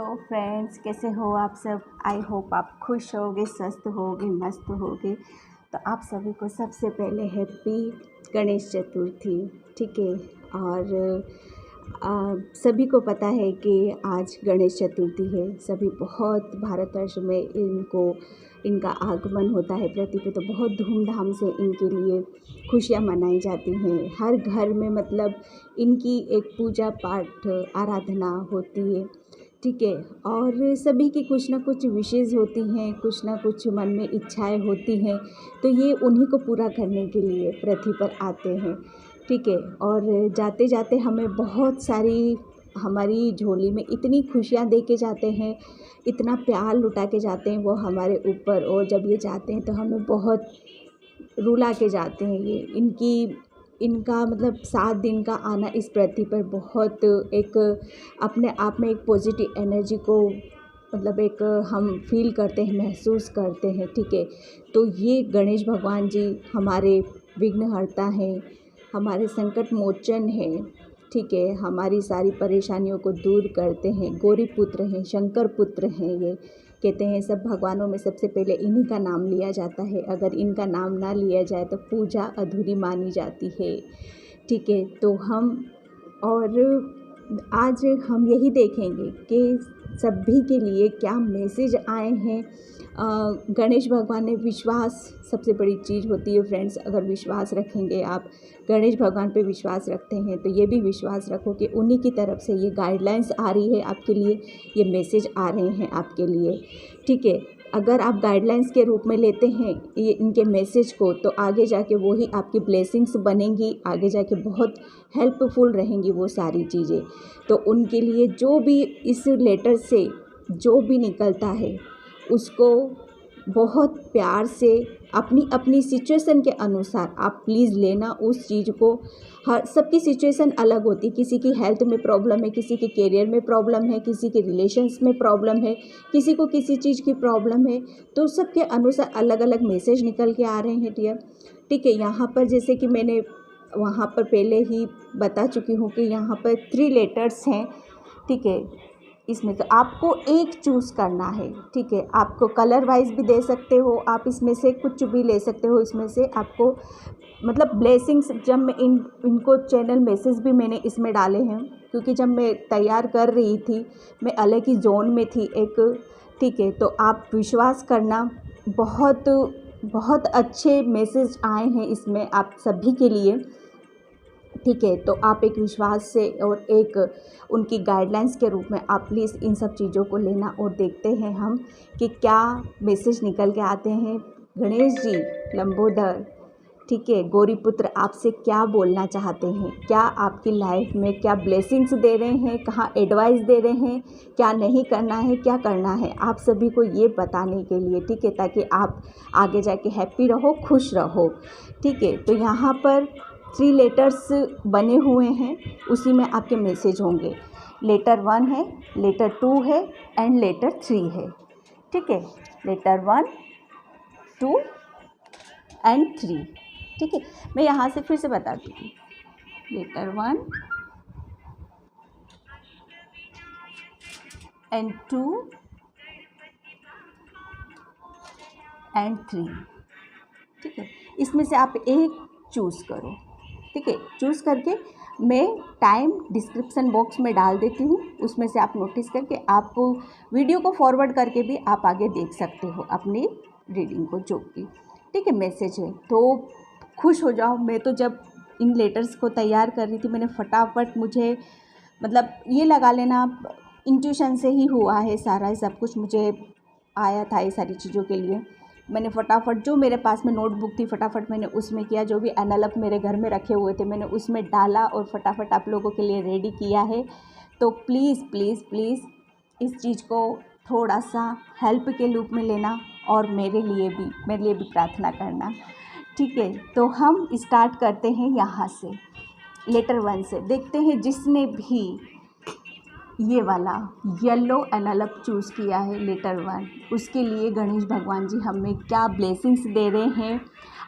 Hello friends, कैसे हो आप सब। आई होप आप खुश होगे, स्वस्थ होगे, मस्त होगे। तो आप सभी को सबसे पहले हैप्पी गणेश चतुर्थी। ठीक है। और सभी को पता है कि आज गणेश चतुर्थी है। सभी बहुत भारतवर्ष में इनका आगमन होता है पृथ्वी पे, तो बहुत धूमधाम से इनके लिए खुशियाँ मनाई जाती हैं। हर घर में मतलब इनकी एक पूजा पाठ आराधना होती है। ठीक है। और सभी की कुछ ना कुछ विशेज़ होती हैं, कुछ ना कुछ मन में इच्छाएं होती हैं, तो ये उन्हीं को पूरा करने के लिए पृथ्वी पर आते हैं। ठीक है। और जाते जाते हमें बहुत सारी, हमारी झोली में इतनी खुशियाँ दे के जाते हैं, इतना प्यार लुटा के जाते हैं वो हमारे ऊपर। और जब ये जाते हैं तो हमें बहुत रुला के जाते हैं। इनका मतलब 7 दिन का आना इस पृथ्वी पर बहुत एक अपने आप में एक पॉजिटिव एनर्जी को मतलब एक हम फील करते हैं, महसूस करते हैं। ठीक है। तो ये गणेश भगवान जी हमारे विघ्नहर्ता हैं, हमारे संकट मोचन हैं। ठीक है। हमारी सारी परेशानियों को दूर करते हैं। गौरी पुत्र हैं, शंकर पुत्र हैं। ये कहते हैं सब भगवानों में सबसे पहले इन्हीं का नाम लिया जाता है। अगर इनका नाम ना लिया जाए तो पूजा अधूरी मानी जाती है। ठीक है। तो आज हम यही देखेंगे कि सभी के लिए क्या मैसेज आए हैं। गणेश भगवान ने विश्वास सबसे बड़ी चीज़ होती है फ्रेंड्स। अगर विश्वास रखेंगे, आप गणेश भगवान पे विश्वास रखते हैं, तो ये भी विश्वास रखो कि उन्हीं की तरफ से ये गाइडलाइंस आ रही है आपके लिए, ये मैसेज आ रहे हैं आपके लिए। ठीक है। अगर आप गाइडलाइंस के रूप में लेते हैं ये इनके मैसेज को, तो आगे जाके वो ही आपकी ब्लेसिंग्स बनेंगी, आगे जाके बहुत हेल्पफुल रहेंगी वो सारी चीज़ें। तो उनके लिए जो भी इस लेटर से जो भी निकलता है उसको बहुत प्यार से अपनी अपनी सिचुएशन के अनुसार आप प्लीज़ लेना उस चीज़ को। हर सबकी सिचुएशन अलग होती है। किसी की हेल्थ में प्रॉब्लम है, किसी के करियर में प्रॉब्लम है, किसी के रिलेशंस में प्रॉब्लम है, किसी को किसी चीज़ की प्रॉब्लम है। तो सबके अनुसार अलग अलग मैसेज निकल के आ रहे हैं डियर। ठीक है। यहाँ पर जैसे कि मैंने वहाँ पर पहले ही बता चुकी हूँ कि यहाँ पर 3 लेटर्स हैं। ठीक है। इसमें तो आपको एक चूज़ करना है। ठीक है। आपको कलर वाइज भी दे सकते हो, आप इसमें से कुछ भी ले सकते हो। इसमें से आपको मतलब ब्लेसिंग्स, जब मैं इनको चैनल मैसेज भी मैंने इसमें डाले हैं, क्योंकि जब मैं तैयार कर रही थी मैं अलग ही जोन में थी एक। ठीक है। तो आप विश्वास करना, बहुत बहुत अच्छे मैसेज आए हैं इसमें आप सभी के लिए। ठीक है। तो आप एक विश्वास से और एक उनकी गाइडलाइंस के रूप में आप प्लीज़ इन सब चीज़ों को लेना। और देखते हैं हम कि क्या मैसेज निकल के आते हैं। गणेश जी, लंबोदर, ठीक है, गौरीपुत्र आपसे क्या बोलना चाहते हैं, क्या आपकी लाइफ में क्या ब्लेसिंग्स दे रहे हैं, कहाँ एडवाइस दे रहे हैं, क्या नहीं करना है, क्या करना है, आप सभी को ये बताने के लिए। ठीक है। ताकि आप आगे जाके हैप्पी रहो, खुश रहो। ठीक है। तो यहाँ पर 3 लेटर्स बने हुए हैं, उसी में आपके मैसेज होंगे। लेटर 1 है, लेटर 2 है एंड लेटर 3 है। ठीक है। Letter 1, 2 and 3। ठीक है। मैं यहाँ से फिर से बता दूँगी। Letter 1 and 2 and 3। ठीक है। इसमें से आप एक चूज़ करो। ठीक है। चूज़ करके मैं टाइम डिस्क्रिप्शन बॉक्स में डाल देती हूँ, उसमें से आप नोटिस करके आप वीडियो को फॉरवर्ड करके भी आप आगे देख सकते हो अपनी रीडिंग को, जो कि ठीक है मैसेज है। तो खुश हो जाओ। मैं तो जब इन लेटर्स को तैयार कर रही थी, मैंने फटाफट, मुझे मतलब ये लगा लेना इंट्यूशन से ही हुआ है सारा, सब कुछ मुझे आया था ये सारी चीज़ों के लिए। मैंने फटाफट, जो मेरे पास में नोटबुक थी, फटाफट मैंने उसमें किया। जो भी एनवेलप मेरे घर में रखे हुए थे मैंने उसमें डाला और फटाफट आप लोगों के लिए रेडी किया है। तो प्लीज़ प्लीज़ प्लीज़ इस चीज़ को थोड़ा सा हेल्प के रूप में लेना और मेरे लिए भी प्रार्थना करना। ठीक है। तो हम स्टार्ट करते हैं यहाँ से, लेटर 1 से। देखते हैं जिसने भी ये वाला येलो एनवेलप चूज़ किया है, लेटर 1, उसके लिए गणेश भगवान जी हमें क्या ब्लेसिंग्स दे रहे हैं।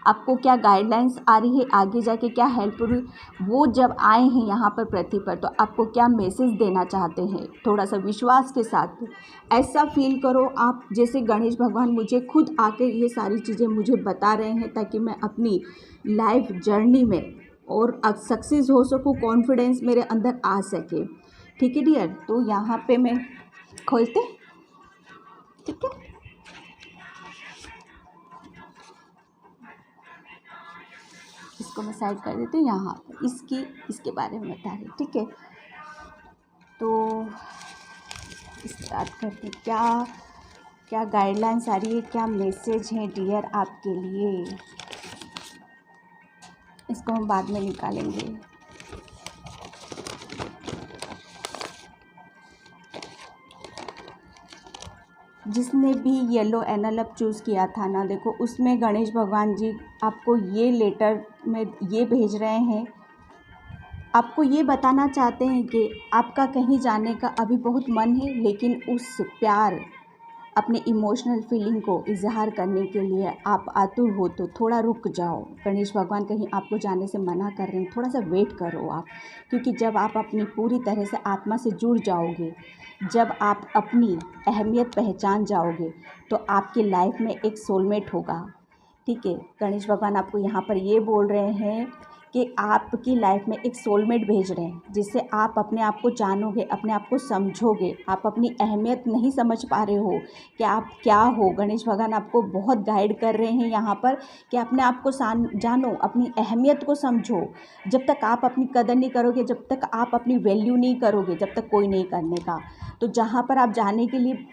आपको क्या गाइडलाइंस आ रही है, आगे जाके क्या हेल्प हो रही, वो जब आए हैं यहाँ पर पृथ्वी पर तो आपको क्या मैसेज देना चाहते हैं, थोड़ा सा विश्वास के साथ ऐसा फील करो आप जैसे गणेश भगवान मुझे खुद आकर ये सारी चीज़ें मुझे बता रहे हैं, ताकि मैं अपनी लाइफ जर्नी में और सक्सेस हो सकूँ, कॉन्फिडेंस मेरे अंदर आ सके। ठीक है डियर, तो यहाँ पे मैं खोलते, ठीक है, इसको मैं साइड कर देती हूँ। यहाँ इसके बारे में बता रही, ठीक है। तो स्टार्ट करते, क्या गाइडलाइंस आ रही है, क्या मैसेज है डियर आपके लिए, इसको हम बाद में निकालेंगे। जिसने भी येलो एनवेलप चूज़ किया था ना, देखो उसमें गणेश भगवान जी आपको ये लेटर में ये भेज रहे हैं, आपको ये बताना चाहते हैं कि आपका कहीं जाने का अभी बहुत मन है, लेकिन उस प्यार अपने इमोशनल फीलिंग को इजहार करने के लिए आप आतुर हो, तो थोड़ा रुक जाओ। गणेश भगवान कहीं आपको जाने से मना कर रहे हैं, थोड़ा सा वेट करो आप, क्योंकि जब आप अपनी पूरी तरह से आत्मा से जुड़ जाओगे, जब आप अपनी अहमियत पहचान जाओगे, तो आपकी लाइफ में एक सोलमेट होगा। ठीक है, गणेश भगवान आपको यहाँ पर ये बोल रहे हैं कि आपकी लाइफ में एक सोलमेट भेज रहे हैं, जिससे आप अपने आप को जानोगे, अपने आप को समझोगे। आप अपनी अहमियत नहीं समझ पा रहे हो कि आप क्या हो। गणेश भगवान आपको बहुत गाइड कर रहे हैं यहाँ पर कि अपने आप को जानो, अपनी अहमियत को समझो। जब तक आप अपनी कदर नहीं करोगे, जब तक आप अपनी वैल्यू नहीं करोगे, जब तक कोई नहीं करने का। तो जहाँ पर आप जाने के लिए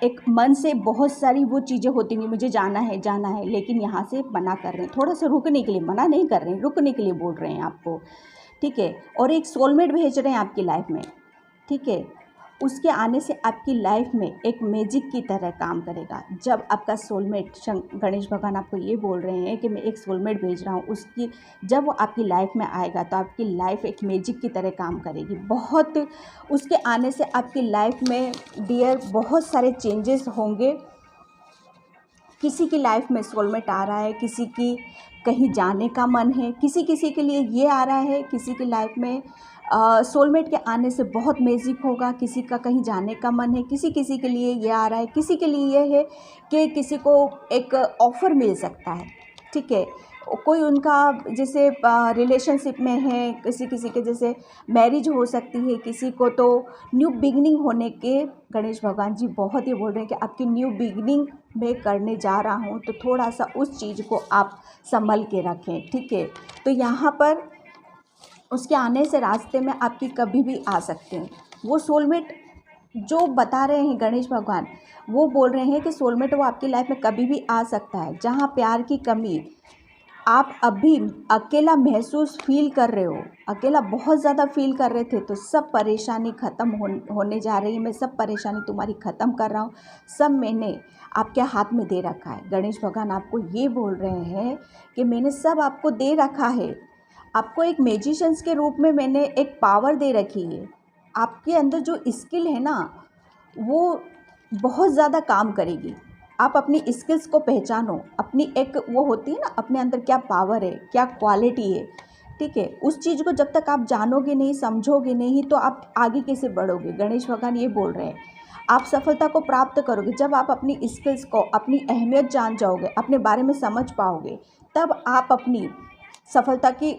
एक मन से बहुत सारी वो चीज़ें होती हैं, मुझे जाना है, लेकिन यहाँ से मना कर रहे हैं, थोड़ा सा रुकने के लिए, मना नहीं कर रहे हैं, रुकने के लिए बोल रहे हैं आपको। ठीक है, और एक सोलमेट भेज रहे हैं आपकी लाइफ में। ठीक है, उसके आने से आपकी लाइफ में एक मैजिक की तरह काम करेगा। जब आपका सोलमेट, गणेश भगवान आपको ये बोल रहे हैं कि मैं एक सोलमेट भेज रहा हूँ, जब वो आपकी लाइफ में आएगा तो आपकी लाइफ एक मैजिक की तरह काम करेगी। बहुत उसके आने से आपकी लाइफ में डियर बहुत सारे चेंजेस होंगे। किसी की लाइफ में सोलमेट आ रहा है, किसी की कहीं जाने का मन है, किसी के लिए ये आ रहा है, किसी की लाइफ में सोलमेट के आने से बहुत मैजिक होगा। किसी का कहीं जाने का मन है, किसी के लिए ये आ रहा है, किसी के लिए ये है कि किसी को एक ऑफ़र मिल सकता है। ठीक है, कोई उनका जैसे रिलेशनशिप में है, किसी के जैसे मैरिज हो सकती है, किसी को तो न्यू बिगनिंग होने के गणेश भगवान जी बहुत ही बोल रहे हैं कि आपकी न्यू बिगनिंग मैं करने जा रहा हूँ, तो थोड़ा सा उस चीज़ को आप संभल के रखें। ठीक है, तो यहाँ पर उसके आने से रास्ते में आपकी कभी भी आ सकते हैं। वो सोलमेट जो बता रहे हैं गणेश भगवान, वो बोल रहे हैं कि सोलमेट वो आपकी लाइफ में कभी भी आ सकता है। जहाँ प्यार की कमी, आप अभी अकेला महसूस फील कर रहे हो, अकेला बहुत ज़्यादा फील कर रहे थे, तो सब परेशानी ख़त्म होने जा रही है। मैं सब परेशानी तुम्हारी ख़त्म कर रहा हूँ, सब मैंने आपके हाथ में दे रखा है। गणेश भगवान आपको ये बोल रहे हैं कि मैंने सब आपको दे रखा है। आपको एक मैजिशियंस के रूप में मैंने एक पावर दे रखी है। आपके अंदर जो स्किल है ना, वो बहुत ज़्यादा काम करेगी। आप अपनी स्किल्स को पहचानो, अपनी एक वो होती है ना, अपने अंदर क्या पावर है, क्या क्वालिटी है। ठीक है, उस चीज़ को जब तक आप जानोगे नहीं, समझोगे नहीं, तो आप आगे कैसे बढ़ोगे। गणेश भगवान ये बोल रहे हैं, आप सफलता को प्राप्त करोगे जब आप अपनी स्किल्स को, अपनी अहमियत जान जाओगे, अपने बारे में समझ पाओगे, तब आप अपनी सफलता की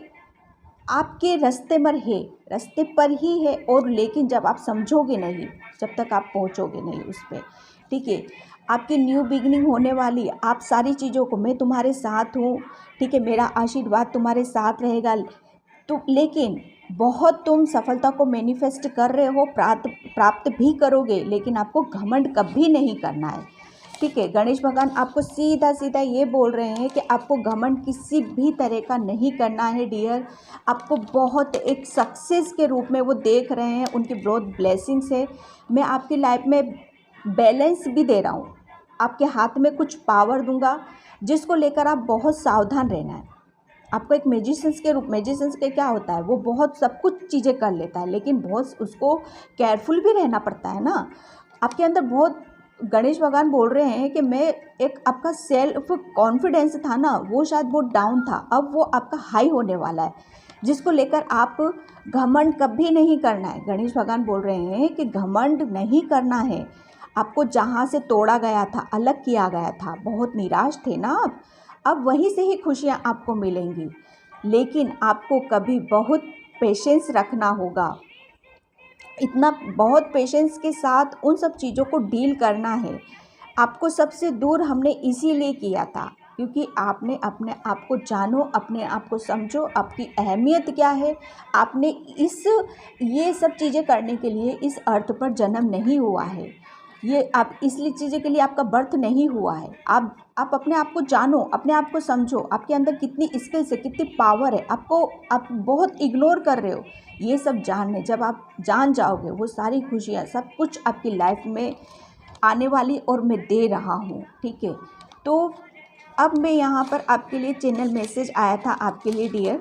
आपके रास्ते पर ही है। और लेकिन जब आप समझोगे नहीं, जब तक आप पहुंचोगे नहीं उस पर। ठीक है, आपकी न्यू बिगनिंग होने वाली, आप सारी चीज़ों को, मैं तुम्हारे साथ हूँ। ठीक है, मेरा आशीर्वाद तुम्हारे साथ रहेगा। तो लेकिन बहुत तुम सफलता को मैनिफेस्ट कर रहे हो, प्राप्त भी करोगे, लेकिन आपको घमंड कभी नहीं करना है। ठीक है, गणेश भगवान आपको सीधा ये बोल रहे हैं कि आपको घमंड किसी भी तरह का नहीं करना है डियर। आपको बहुत एक सक्सेस के रूप में वो देख रहे हैं, उनकी बहुत ब्लेसिंग्स है। मैं आपकी लाइफ में बैलेंस भी दे रहा हूँ, आपके हाथ में कुछ पावर दूंगा, जिसको लेकर आप बहुत सावधान रहना है। आपको एक मैजिशियंस के क्या होता है, वो बहुत सब कुछ चीज़ें कर लेता है, लेकिन बहुत उसको केयरफुल भी रहना पड़ता है ना। आपके अंदर बहुत गणेश भगवान बोल रहे हैं कि मैं एक आपका सेल्फ कॉन्फिडेंस था ना, वो शायद वो डाउन था, अब वो आपका हाई होने वाला है, जिसको लेकर आप घमंड कभी नहीं करना है। गणेश भगवान बोल रहे हैं कि घमंड नहीं करना है। आपको जहाँ से तोड़ा गया था, अलग किया गया था, बहुत निराश थे ना आप, अब वहीं से ही खुशियाँ आपको मिलेंगी। लेकिन आपको कभी बहुत पेशेंस रखना होगा, इतना बहुत पेशेंस के साथ उन सब चीज़ों को डील करना है। आपको सबसे दूर हमने इसीलिए किया था क्योंकि आपने अपने आप को जानो, अपने आप को समझो, आपकी अहमियत क्या है। आपने ये सब चीज़ें करने के लिए इस अर्थ पर जन्म नहीं हुआ है। ये आप इसलिए चीज़ें के लिए आपका बर्थ नहीं हुआ है। आप अपने आप को जानो, अपने आप को समझो, आपके अंदर कितनी स्किल्स है, कितनी पावर है। आप बहुत इग्नोर कर रहे हो। ये सब जानने जब आप जान जाओगे, वो सारी खुशियाँ सब कुछ आपकी लाइफ में आने वाली और मैं दे रहा हूँ, ठीक है। तो अब मैं यहाँ पर आपके लिए चैनल मैसेज आया था आपके लिए डियर।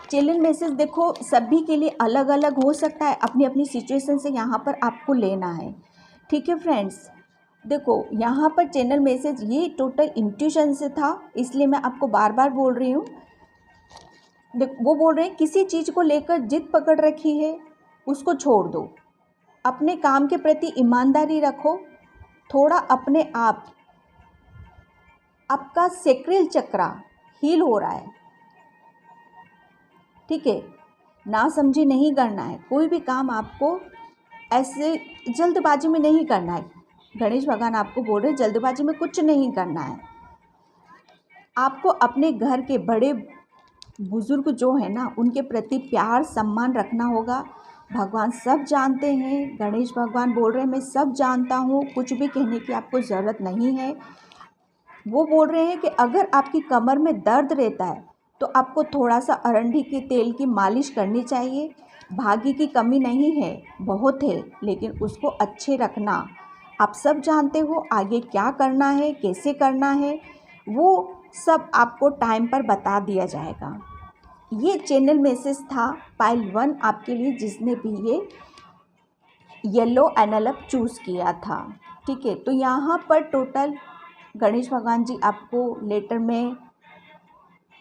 चैनल मैसेज देखो सभी के लिए अलग अलग हो सकता है, अपनी अपनी सिचुएशन से यहाँ पर आपको लेना है, ठीक है फ्रेंड्स। देखो यहाँ पर चैनल मैसेज ये टोटल इंट्यूशन से था, इसलिए मैं आपको बार बार बोल रही हूँ। वो बोल रहे हैं किसी चीज़ को लेकर जिद पकड़ रखी है उसको छोड़ दो, अपने काम के प्रति ईमानदारी रखो, थोड़ा अपने आपका सेक्रेल चक्रा हील हो रहा है, ठीक है। ना समझी नहीं करना है, कोई भी काम आपको ऐसे जल्दबाजी में नहीं करना है। गणेश भगवान आपको बोल रहे हैं जल्दबाजी में कुछ नहीं करना है। आपको अपने घर के बड़े बुजुर्ग जो है ना, उनके प्रति प्यार सम्मान रखना होगा। भगवान सब जानते हैं, गणेश भगवान बोल रहे हैं मैं सब जानता हूँ, कुछ भी कहने की आपको ज़रूरत नहीं है। वो बोल रहे हैं कि अगर आपकी कमर में दर्द रहता है तो आपको थोड़ा सा अरंडी के तेल की मालिश करनी चाहिए। भाग्य की कमी नहीं है, बहुत है, लेकिन उसको अच्छे रखना। आप सब जानते हो आगे क्या करना है, कैसे करना है, वो सब आपको टाइम पर बता दिया जाएगा। ये चैनल मैसेज था पाइल 1 आपके लिए, जिसने भी ये येलो एनवेलप चूज़ किया था, ठीक है। तो यहाँ पर टोटल गणेश भगवान जी आपको लेटर में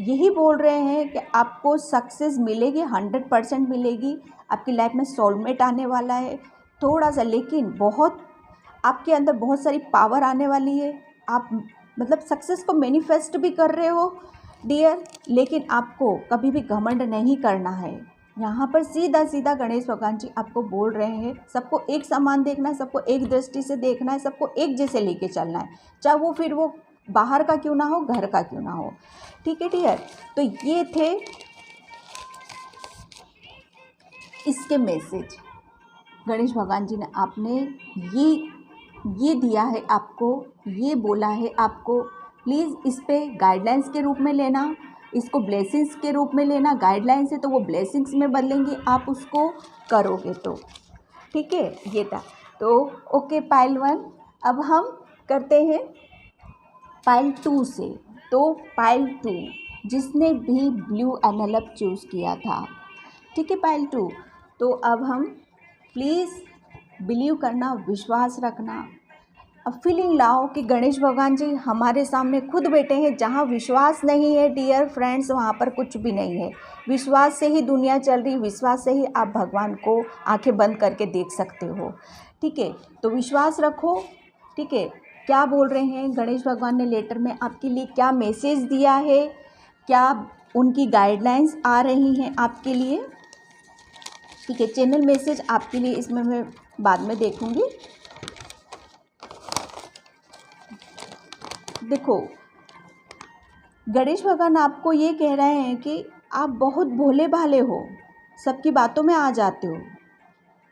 यही बोल रहे हैं कि आपको सक्सेस मिलेगी, 100% मिलेगी। आपकी लाइफ में सोलमेट आने वाला है, थोड़ा सा लेकिन बहुत आपके अंदर बहुत सारी पावर आने वाली है। आप मतलब सक्सेस को मैनिफेस्ट भी कर रहे हो डियर, लेकिन आपको कभी भी घमंड नहीं करना है। यहाँ पर सीधा सीधा गणेश भगवान जी आपको बोल रहे हैं सबको एक समान देखना है, सबको एक दृष्टि से देखना है, सबको एक जैसे लेके चलना है, चाहे वो फिर वो बाहर का क्यों ना हो, घर का क्यों ना हो, ठीक है डियर। तो ये थे इसके मैसेज। गणेश भगवान जी ने आपने ये दिया है आपको, ये बोला है आपको, प्लीज़ इस पे गाइडलाइंस के रूप में लेना, इसको ब्लेसिंग्स के रूप में लेना। गाइडलाइंस है तो वो ब्लेसिंग्स में बदलेंगे आप उसको करोगे तो, ठीक है। ये था तो ओके पाइल 1। अब हम करते हैं पाइल 2 से। तो पाइल 2 जिसने भी ब्लू एनवेलप चूज़ किया था, ठीक है पाइल 2। तो अब हम प्लीज़ बिलीव करना, विश्वास रखना। अब फीलिंग लाओ कि गणेश भगवान जी हमारे सामने खुद बैठे हैं। जहाँ विश्वास नहीं है डियर फ्रेंड्स, वहाँ पर कुछ भी नहीं है। विश्वास से ही दुनिया चल रही, विश्वास से ही आप भगवान को आंखें बंद करके देख सकते हो, ठीक है। तो विश्वास रखो, ठीक है। क्या बोल रहे हैं गणेश भगवान ने लेटर में आपके लिए, क्या मैसेज दिया है, क्या उनकी गाइडलाइंस आ रही हैं आपके लिए, ठीक है। चैनल मैसेज आपके लिए इसमें मैं बाद में देखूंगी। देखो गणेश भगवान आपको ये कह रहे हैं कि आप बहुत भोले भाले हो, सबकी बातों में आ जाते हो।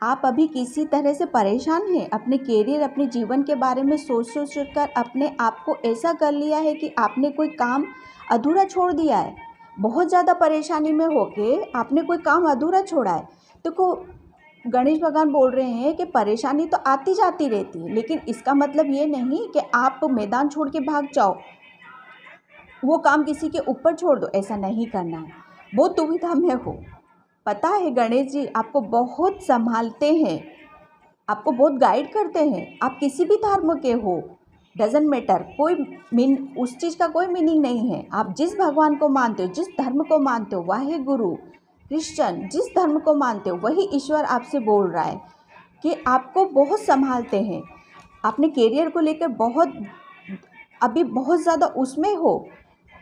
आप अभी किसी तरह से परेशान हैं, अपने कैरियर, अपने जीवन के बारे में सोच कर अपने आप को ऐसा कर लिया है कि आपने कोई काम अधूरा छोड़ दिया है। बहुत ज़्यादा परेशानी में होके आपने कोई काम अधूरा छोड़ा है। देखो गणेश भगवान बोल रहे हैं कि परेशानी तो आती जाती रहती है, लेकिन इसका मतलब ये नहीं कि आप मैदान छोड़ के भाग जाओ, वो काम किसी के ऊपर छोड़ दो, ऐसा नहीं करना है। बहुत दुविधा में हो, पता है गणेश जी आपको बहुत संभालते हैं, आपको बहुत गाइड करते हैं। आप किसी भी धर्म के हो, डजेंट मैटर, कोई उस चीज़ का कोई मीनिंग नहीं है। आप जिस भगवान को मानते हो, जिस धर्म को मानते हो, वाहे गुरु क्रिश्चियन, जिस धर्म को मानते हो वही ईश्वर आपसे बोल रहा है कि आपको बहुत संभालते हैं। अपने करियर को लेकर अभी बहुत ज़्यादा उसमें हो,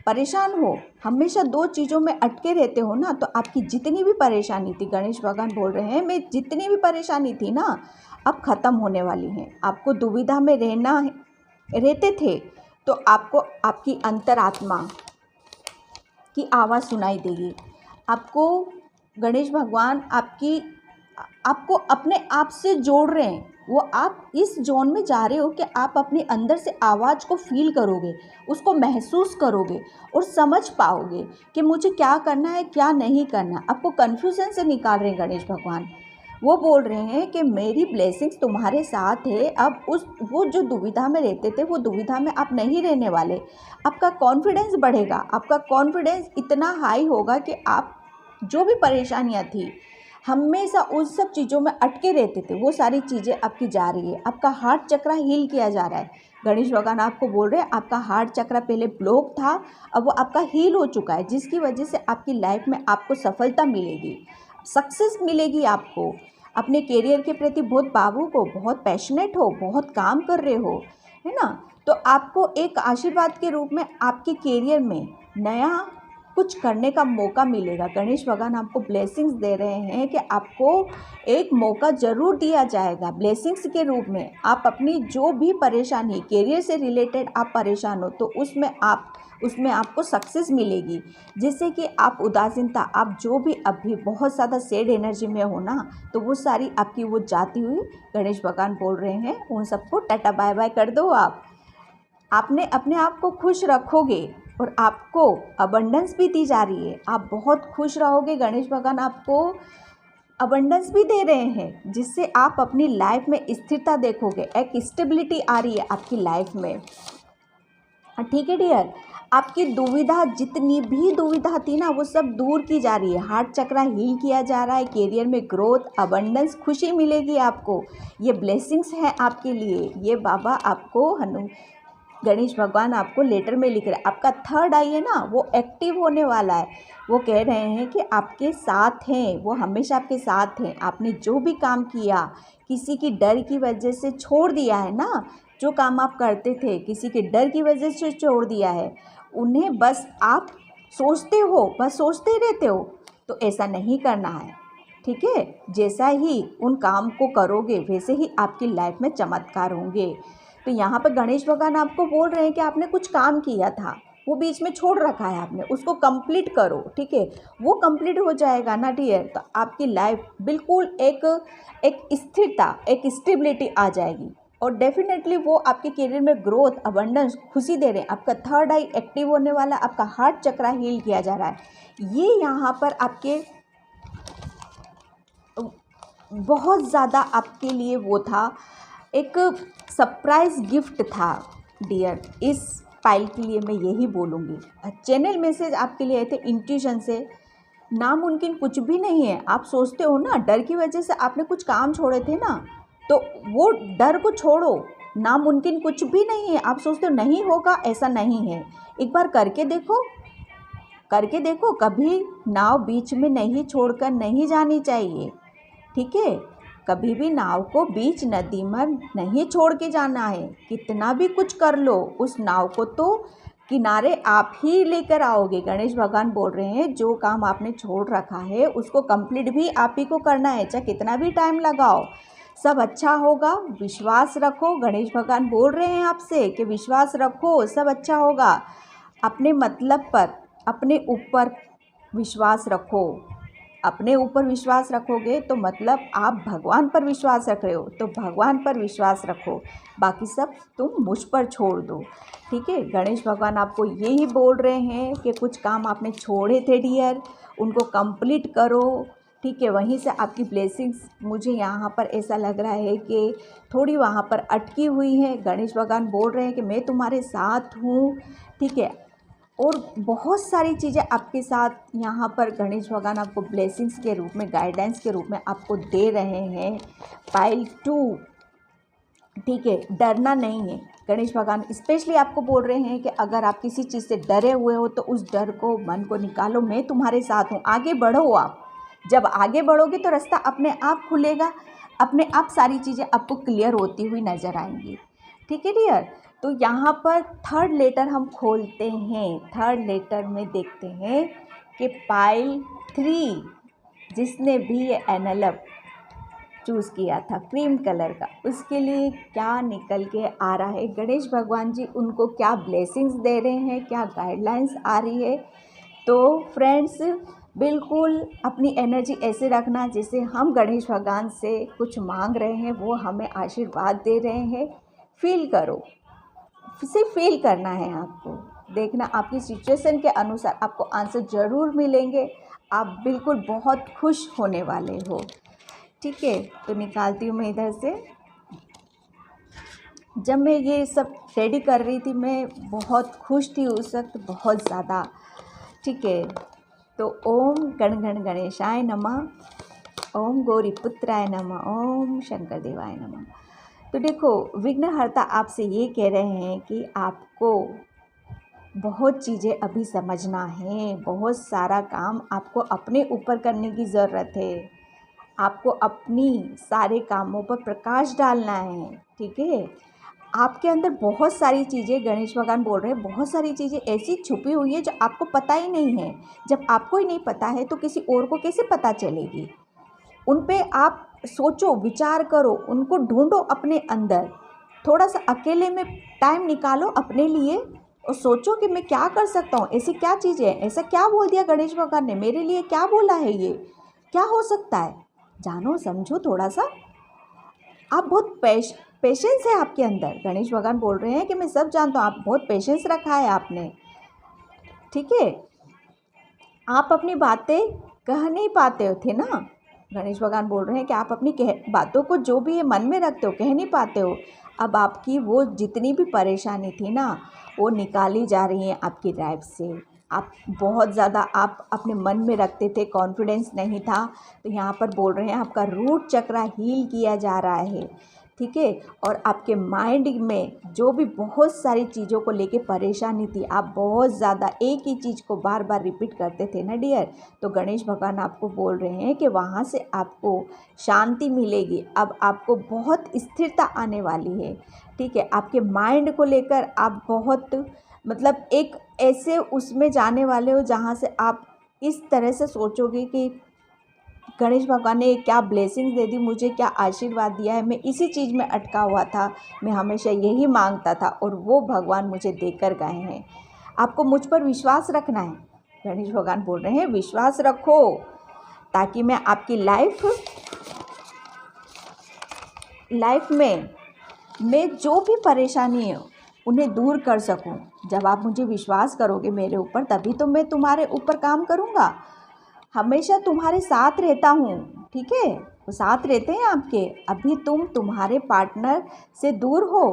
परेशान हो, हमेशा 2 चीज़ों में अटके रहते हो ना, तो आपकी जितनी भी परेशानी थी, गणेश भगवान बोल रहे हैं, मैं जितनी भी परेशानी थी ना अब ख़त्म होने वाली हैं। आपको दुविधा में रहते थे तो आपको आपकी अंतरात्मा की आवाज़ सुनाई देगी। आपको गणेश भगवान आपको अपने आप से जोड़ रहे हैं। वो आप इस जोन में जा रहे हो कि आप अपने अंदर से आवाज़ को फील करोगे, उसको महसूस करोगे और समझ पाओगे कि मुझे क्या करना है, क्या नहीं करना। आपको कन्फ्यूज़न से निकाल रहे हैं गणेश भगवान। वो बोल रहे हैं कि मेरी ब्लेसिंग्स तुम्हारे साथ है। अब वो जो दुविधा में रहते थे, वो दुविधा में आप नहीं रहने वाले। आपका कॉन्फिडेंस बढ़ेगा, आपका कॉन्फिडेंस इतना हाई होगा कि आप जो भी परेशानियां थी, हमेशा उस सब चीज़ों में अटके रहते थे, वो सारी चीज़ें आपकी जा रही है। आपका हार्ट चक्र हील किया जा रहा है। गणेश भगवान आपको बोल रहे हैं आपका हार्ट चक्र पहले ब्लॉक था, अब वो आपका हील हो चुका है, जिसकी वजह से आपकी लाइफ में आपको सफलता मिलेगी, सक्सेस मिलेगी। आपको अपने करियर के प्रति बहुत भावुक हो, बहुत पैशनेट हो, बहुत काम कर रहे हो, है ना, तो आपको एक आशीर्वाद के रूप में आपके करियर में नया कुछ करने का मौका मिलेगा। गणेश भगवान आपको ब्लेसिंग्स दे रहे हैं कि आपको एक मौका ज़रूर दिया जाएगा ब्लेसिंग्स के रूप में। आप अपनी जो भी परेशानी करियर से रिलेटेड आप परेशान हो, तो उसमें आपको सक्सेस मिलेगी, जिससे कि आप उदासीनता, आप जो भी अभी बहुत ज़्यादा सैड एनर्जी में हो ना, तो वो सारी आपकी वो जाती हुई गणेश भगवान बोल रहे हैं उन सबको टाटा बाय बाय कर दो। आपने अपने आप को खुश रखोगे और आपको अबंडेंस भी दी जा रही है। आप बहुत खुश रहोगे, गणेश भगवान आपको अबंडेंस भी दे रहे हैं, जिससे आप अपनी लाइफ में स्थिरता देखोगे, एक स्टेबिलिटी आ रही है आपकी लाइफ में। ठीक है डियर, आपकी दुविधा, जितनी भी दुविधा थी ना, वो सब दूर की जा रही है। हार्ट चक्र हील किया जा रहा है, करियर में ग्रोथ, अबंडेंस, खुशी मिलेगी आपको। ये ब्लेसिंग्स हैं आपके लिए। ये बाबा आपको गणेश भगवान आपको लेटर में लिख रहे हैं। आपका थर्ड आई है ना, वो एक्टिव होने वाला है। वो कह रहे हैं कि आपके साथ हैं, वो हमेशा आपके साथ हैं। आपने जो भी काम किया, किसी की डर की वजह से छोड़ दिया है ना, जो काम आप करते थे किसी के डर की वजह से छोड़ दिया है, उन्हें बस आप सोचते हो, बस सोचते ही रहते हो, तो ऐसा नहीं करना है। ठीक है, जैसा ही उन काम को करोगे वैसे ही आपकी लाइफ में चमत्कार होंगे। तो यहाँ पर गणेश भगवान आपको बोल रहे हैं कि आपने कुछ काम किया था, वो बीच में छोड़ रखा है आपने, उसको कंप्लीट करो। ठीक है, वो कंप्लीट हो जाएगा ना डियर, तो आपकी लाइफ बिल्कुल एक स्थिरता, एक स्टेबिलिटी आ जाएगी और डेफिनेटली वो आपके करियर में ग्रोथ, अबंडेंस, खुशी दे रहे हैं। आपका थर्ड आई एक्टिव होने वाला, आपका हार्ट चक्र हील किया जा रहा है। ये यहाँ पर आपके बहुत ज़्यादा आपके लिए वो था, एक सरप्राइज़ गिफ्ट था डियर। इस पाइल के लिए मैं यही बोलूँगी। चैनल मैसेज आपके लिए आए थे इंट्यूशन से। नामुमकिन कुछ भी नहीं है। आप सोचते हो ना, डर की वजह से आपने कुछ काम छोड़े थे ना, तो वो डर को छोड़ो, नामुमकिन कुछ भी नहीं है। आप सोचते हो नहीं होगा, ऐसा नहीं है। एक बार करके देखो। कभी नाव बीच में नहीं छोड़कर नहीं जानी चाहिए। ठीक है, कभी भी नाव को बीच नदी में नहीं छोड़ के जाना है। कितना भी कुछ कर लो, उस नाव को तो किनारे आप ही लेकर आओगे। गणेश भगवान बोल रहे हैं जो काम आपने छोड़ रखा है उसको कंप्लीट भी आप ही को करना है, चाहे कितना भी टाइम लगाओ, सब अच्छा होगा। विश्वास रखो। गणेश भगवान बोल रहे हैं आपसे कि विश्वास रखो, सब अच्छा होगा। अपने मतलब पर, अपने ऊपर विश्वास रखो। अपने ऊपर विश्वास रखोगे तो मतलब आप भगवान पर विश्वास रख रहे हो, तो भगवान पर विश्वास रखो, बाकी सब तुम मुझ पर छोड़ दो। ठीक है, गणेश भगवान आपको यही बोल रहे हैं कि कुछ काम आपने छोड़े थे डियर, उनको कंप्लीट करो। ठीक है, वहीं से आपकी ब्लेसिंग्स, मुझे यहाँ पर ऐसा लग रहा है कि थोड़ी वहाँ पर अटकी हुई है। गणेश भगवान बोल रहे हैं कि मैं तुम्हारे साथ हूँ। ठीक है, और बहुत सारी चीज़ें आपके साथ यहाँ पर गणेश भगवान आपको ब्लेसिंग्स के रूप में, गाइडेंस के रूप में आपको दे रहे हैं। पाइल 2, ठीक है, डरना नहीं है। गणेश भगवान स्पेशली आपको बोल रहे हैं कि अगर आप किसी चीज़ से डरे हुए हो तो उस डर को, मन को निकालो, मैं तुम्हारे साथ हूँ, आगे बढ़ो। आप जब आगे बढ़ोगे तो रास्ता अपने आप खुलेगा, अपने आप सारी चीज़ें आपको क्लियर होती हुई नज़र आएंगी। ठीक है डियर, तो यहाँ पर थर्ड लेटर हम खोलते हैं। थर्ड लेटर में देखते हैं कि पाइल 3, जिसने भी ये एनवेलप चूज़ किया था क्रीम कलर का, उसके लिए क्या निकल के आ रहा है, गणेश भगवान जी उनको क्या ब्लेसिंग्स दे रहे हैं, क्या गाइडलाइंस आ रही है। तो फ्रेंड्स, बिल्कुल अपनी एनर्जी ऐसे रखना जैसे हम गणेश भगवान से कुछ मांग रहे हैं, वो हमें आशीर्वाद दे रहे हैं। फील करो, सिर्फ फील करना है आपको। देखना आपकी सिचुएशन के अनुसार आपको आंसर ज़रूर मिलेंगे। आप बिल्कुल बहुत खुश होने वाले हो। ठीक है, तो निकालती हूँ मैं इधर से। जब मैं ये सब रेडी कर रही थी मैं बहुत खुश थी उस वक्त, बहुत ज़्यादा। ठीक है, तो ओम गण गण गणेशाय नमः, ओम गौरीपुत्राय नमः, ओम शंकर देवाय नमः। तो देखो, विघ्नहर्ता आपसे ये कह रहे हैं कि आपको बहुत चीज़ें अभी समझना है, बहुत सारा काम आपको अपने ऊपर करने की ज़रूरत है। आपको अपनी सारे कामों पर प्रकाश डालना है। ठीक है, आपके अंदर बहुत सारी चीज़ें, गणेश भगवान बोल रहे हैं, बहुत सारी चीज़ें ऐसी छुपी हुई है जो आपको पता ही नहीं है। जब आपको ही नहीं पता है तो किसी और को कैसे पता चलेगी। उन पे आप सोचो, विचार करो, उनको ढूंढो अपने अंदर। थोड़ा सा अकेले में टाइम निकालो अपने लिए और सोचो कि मैं क्या कर सकता हूँ, ऐसी क्या चीज़ है, ऐसा क्या बोल दिया गणेश भगवान ने, मेरे लिए क्या बोला है, ये क्या हो सकता है। जानो, समझो थोड़ा सा। आप बहुत पेशेंस है आपके अंदर। गणेश भगवान बोल रहे हैं कि मैं सब जानता हूँ, आप बहुत पेशेंस रखा है आपने। ठीक है, आप अपनी बातें कह नहीं पाते थे ना। गणेश भगवान बोल रहे हैं कि आप अपनी बातों को जो भी है मन में रखते हो, कह नहीं पाते हो। अब आपकी वो जितनी भी परेशानी थी ना, वो निकाली जा रही है आपकी लाइफ से। आप बहुत ज़्यादा आप अपने मन में रखते थे, कॉन्फिडेंस नहीं था। तो यहाँ पर बोल रहे हैं आपका रूट चक्रा हील किया जा रहा है। ठीक है, और आपके माइंड में जो भी बहुत सारी चीज़ों को लेके परेशानी थी, आप बहुत ज़्यादा एक ही चीज़ को बार बार रिपीट करते थे ना डियर, तो गणेश भगवान आपको बोल रहे हैं कि वहाँ से आपको शांति मिलेगी। अब आपको बहुत स्थिरता आने वाली है। ठीक है, आपके माइंड को लेकर आप बहुत मतलब एक ऐसे उसमें जाने वाले हो जहाँ से आप इस तरह से सोचोगे कि गणेश भगवान ने क्या ब्लेसिंग दे दी मुझे, क्या आशीर्वाद दिया है, मैं इसी चीज़ में अटका हुआ था, मैं हमेशा यही मांगता था और वो भगवान मुझे देकर गए हैं। आपको मुझ पर विश्वास रखना है। गणेश भगवान बोल रहे हैं विश्वास रखो, ताकि मैं आपकी लाइफ में मैं जो भी परेशानी है उन्हें दूर कर सकूं। जब आप मुझे विश्वास करोगे मेरे ऊपर, तभी तो मैं तुम्हारे ऊपर काम करूंगा। हमेशा तुम्हारे साथ रहता हूँ। ठीक है, वो साथ रहते हैं आपके। अभी तुम तुम्हारे पार्टनर से दूर हो,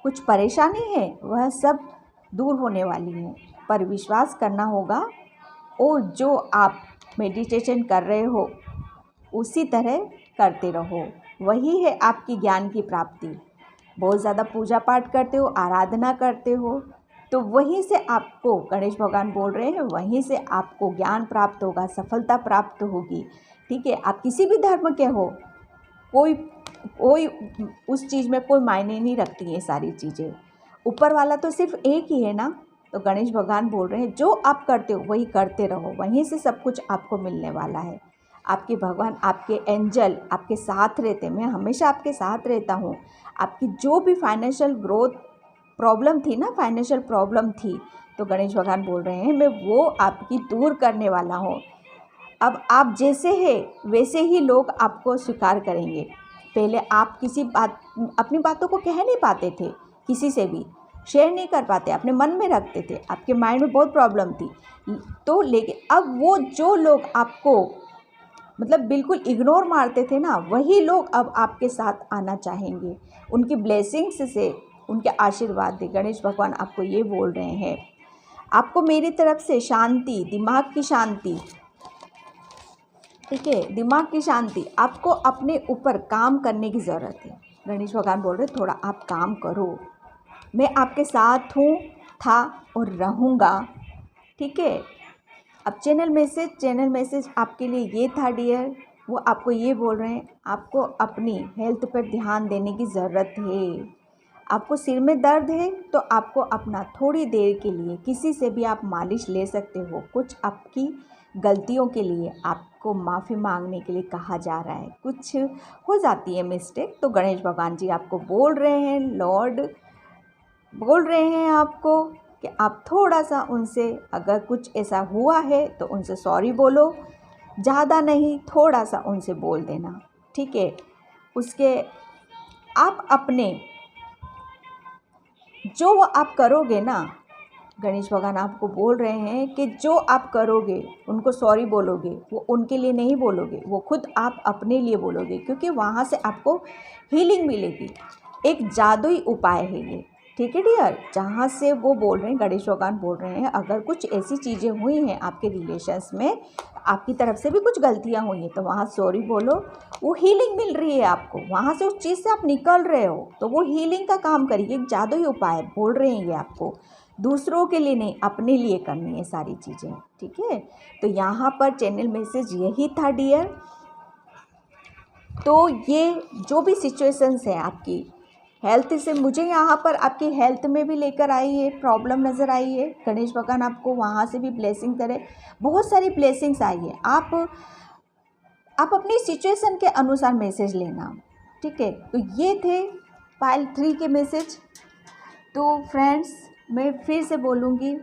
कुछ परेशानी है, वह सब दूर होने वाली है, पर विश्वास करना होगा। और जो आप मेडिटेशन कर रहे हो उसी तरह करते रहो, वही है आपकी ज्ञान की प्राप्ति। बहुत ज़्यादा पूजा पाठ करते हो, आराधना करते हो, तो वहीं से आपको गणेश भगवान बोल रहे हैं, वहीं से आपको ज्ञान प्राप्त होगा, सफलता प्राप्त होगी। ठीक है, आप किसी भी धर्म के हो, कोई उस चीज़ में कोई मायने नहीं रखती ये सारी चीज़ें। ऊपर वाला तो सिर्फ एक ही है ना। तो गणेश भगवान बोल रहे हैं जो आप करते हो वही करते रहो, वहीं से सब कुछ आपको मिलने वाला है। आपके भगवान, आपके एंजल आपके साथ रहते, मैं हमेशा आपके साथ रहता हूँ। आपकी जो भी फाइनेंशियल ग्रोथ प्रॉब्लम थी ना, फाइनेंशियल प्रॉब्लम थी, तो गणेश भगवान बोल रहे हैं मैं वो आपकी दूर करने वाला हूँ। अब आप जैसे हैं वैसे ही लोग आपको स्वीकार करेंगे। पहले आप अपनी बातों को कह नहीं पाते थे, किसी से भी शेयर नहीं कर पाते, अपने मन में रखते थे, आपके माइंड में बहुत प्रॉब्लम थी। तो लेकिन अब वो जो लोग आपको मतलब बिल्कुल इग्नोर मारते थे ना, वही लोग अब आपके साथ आना चाहेंगे। उनकी ब्लेसिंग्स से, उनके आशीर्वाद दे। गणेश भगवान आपको ये बोल रहे हैं आपको मेरी तरफ से शांति, दिमाग की शांति, ठीक है, दिमाग की शांति। आपको अपने ऊपर काम करने की ज़रूरत है। गणेश भगवान बोल रहे थोड़ा आप काम करो, मैं आपके साथ हूँ, था और रहूँगा, ठीक है। अब चैनल मैसेज आपके लिए ये था डियर। वो आपको ये बोल रहे हैं आपको अपनी हेल्थ पर ध्यान देने की ज़रूरत है। आपको सिर में दर्द है तो आपको अपना थोड़ी देर के लिए किसी से भी आप मालिश ले सकते हो। कुछ आपकी गलतियों के लिए आपको माफ़ी मांगने के लिए कहा जा रहा है। कुछ हो जाती है मिस्टेक, तो गणेश भगवान जी आपको बोल रहे हैं, लॉर्ड बोल रहे हैं आपको कि आप थोड़ा सा उनसे, अगर कुछ ऐसा हुआ है तो उनसे सॉरी बोलो, ज़्यादा नहीं, थोड़ा सा उनसे बोल देना, ठीक है। उसके आप अपने जो वो आप करोगे ना, गणेश भगवान आपको बोल रहे हैं कि जो आप करोगे, उनको सॉरी बोलोगे, वो उनके लिए नहीं बोलोगे, वो खुद आप अपने लिए बोलोगे, क्योंकि वहाँ से आपको हीलिंग मिलेगी। एक जादुई उपाय है ये, ठीक है डियर। जहाँ से वो बोल रहे हैं, गणेश भगवान बोल रहे हैं, अगर कुछ ऐसी चीज़ें हुई हैं आपके रिलेशंस में, आपकी तरफ से भी कुछ गलतियाँ हुई हैं, तो वहाँ सॉरी बोलो, वो हीलिंग मिल रही है आपको, वहाँ से उस चीज़ से आप निकल रहे हो, तो वो हीलिंग का काम करिए। एक जादुई उपाय बोल रहे हैं ये आपको, दूसरों के लिए नहीं, अपने लिए करनी है सारी चीज़ें, ठीक है। तो यहाँ पर चैनल मैसेज यही था डियर। तो ये जो भी सिचुएशंस है आपकी हेल्थ से, मुझे यहाँ पर आपकी हेल्थ में भी लेकर आई है, प्रॉब्लम नज़र आई है। गणेश भगवान आपको वहाँ से भी ब्लेसिंग करे, बहुत सारी ब्लेसिंग्स आई है। आप अपनी सिचुएशन के अनुसार मैसेज लेना, ठीक है। तो ये थे पाइल 3 के मैसेज। तो फ्रेंड्स, मैं फिर से बोलूँगी,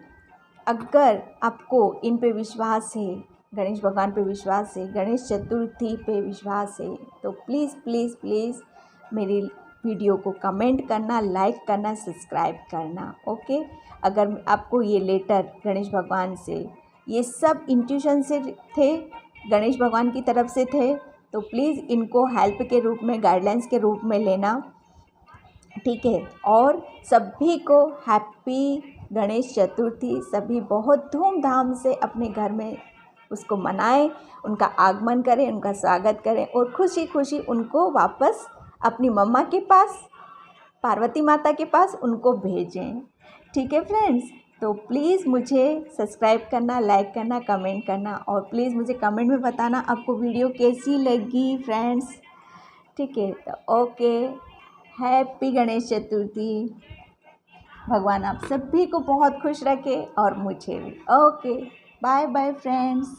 अगर आपको इन पे विश्वास है, गणेश भगवान पे विश्वास है, गणेश चतुर्थी पे विश्वास है, तो प्लीज़ प्लीज़ प्लीज़ मेरी वीडियो को कमेंट करना, लाइक करना, सब्सक्राइब करना, ओके। अगर आपको ये लेटर गणेश भगवान से, ये सब इंट्यूशन से थे, गणेश भगवान की तरफ से थे, तो प्लीज़ इनको हेल्प के रूप में, गाइडलाइंस के रूप में लेना, ठीक है। और सभी को हैप्पी गणेश चतुर्थी, सभी बहुत धूमधाम से अपने घर में उसको मनाएं, उनका आगमन करें, उनका स्वागत करें और खुशी खुशी उनको वापस अपनी मम्मा के पास, पार्वती माता के पास उनको भेजें, ठीक है फ्रेंड्स। तो प्लीज़ मुझे सब्सक्राइब करना, लाइक करना, कमेंट करना, और प्लीज़ मुझे कमेंट में बताना आपको वीडियो कैसी लगी फ्रेंड्स, ठीक है। तो ओके, हैप्पी गणेश चतुर्थी। भगवान आप सभी को बहुत खुश रखे और मुझे भी। Okay, bye bye friends.